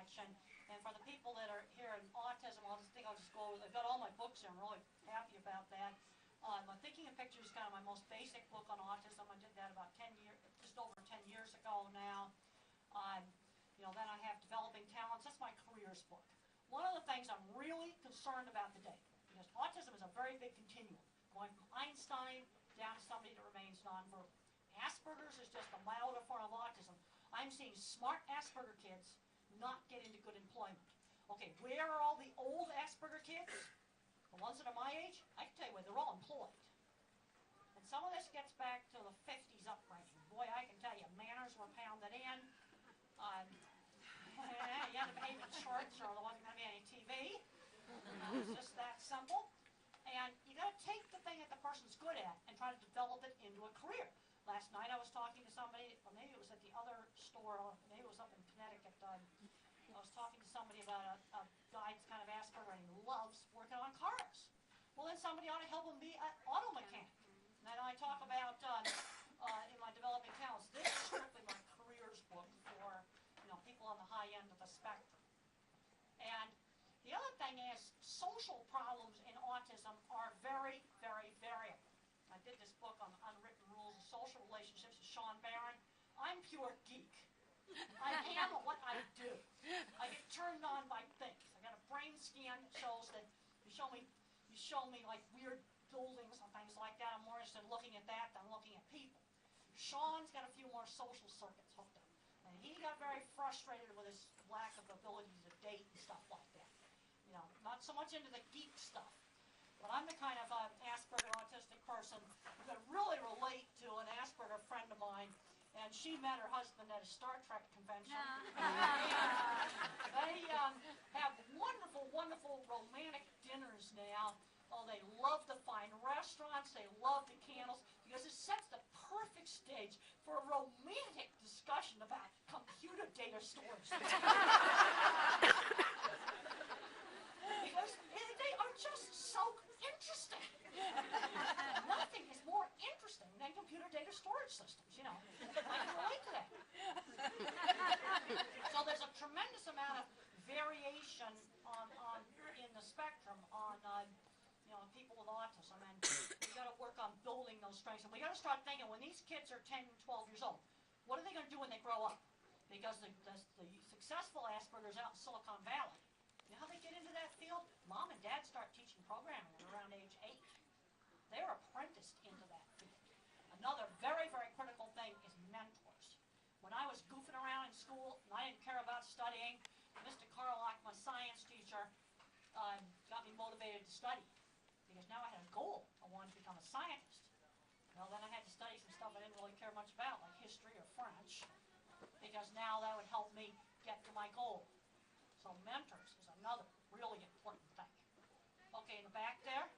connection. And for the people that are here in autism, I'll just go over. I've got all my books here. I'm really happy about that. My Thinking in Pictures is kind of my most basic book on autism. I did that about 10 years, just over 10 years ago now. Then I have Developing Talents. That's my careers book. One of the things I'm really concerned about today, because autism is a very big continuum, going from Einstein down to somebody that remains nonverbal. Asperger's is just a milder form of autism. I'm seeing smart Asperger kids not get into good employment. Okay, where are all the old Asperger kids? The ones that are my age? I can tell you where, they're all employed. And some of this gets back to the 50s upbringing. Boy, I can tell you, manners were pounded in. You had to behave in church or there wasn't going to be any TV. It's just that simple. And you got to take the thing that the person's good at and try to develop it into a career. Last night I was talking to somebody, or maybe it was at the other store, or maybe it was up in Connecticut. I was talking to somebody about a guy that's kind of Asperger and he loves working on cars. Well, then somebody ought to help him be an auto mechanic. And then I talk about, in my Developing Talents, this is strictly my careers book for people on the high end of the spectrum. And the other thing is, social problems in autism are very, very variable. I did this book on unwritten rules of social relationships with Sean Barron. I'm pure geek. I am what I do. I get turned on by things. I got a brain scan that shows that you show me like weird buildings and things like that. I'm more interested in looking at that than looking at people. Sean's got a few more social circuits hooked up. And he got very frustrated with his lack of ability to date and stuff like that. Not so much into the geek stuff. But I'm the kind of Asperger autistic person who could really relate to an Asperger friend of mine, and she met her husband at a Star Trek convention. They have wonderful, wonderful romantic dinners now. Oh, they love the fine restaurants, they love the candles, because it sets the perfect stage for a romantic discussion about computer data storage. Because they are just so interesting. Nothing is more interesting than computer data storage systems, I can relate to that. So there's a tremendous amount of variation in the spectrum on people with autism, and we got to work on building those strengths. And we got to start thinking, when these kids are 10, 12 years old, what are they going to do when they grow up? Because the successful Aspergers out in Silicon Valley, you know how they get into that field? Mom and Dad start teaching programming at around age 8. They're apprenticed into that field. Another very, very critical thing is mentors. When I was goofing around in school and I didn't care about studying, Mr. Carlock, my science teacher, got me motivated to study. Because now I had a goal. I wanted to become a scientist. Well, then I had to study some stuff I didn't really care much about, like history or French, because now that would help me get to my goal. So mentors is another really important thing. Okay, in the back there.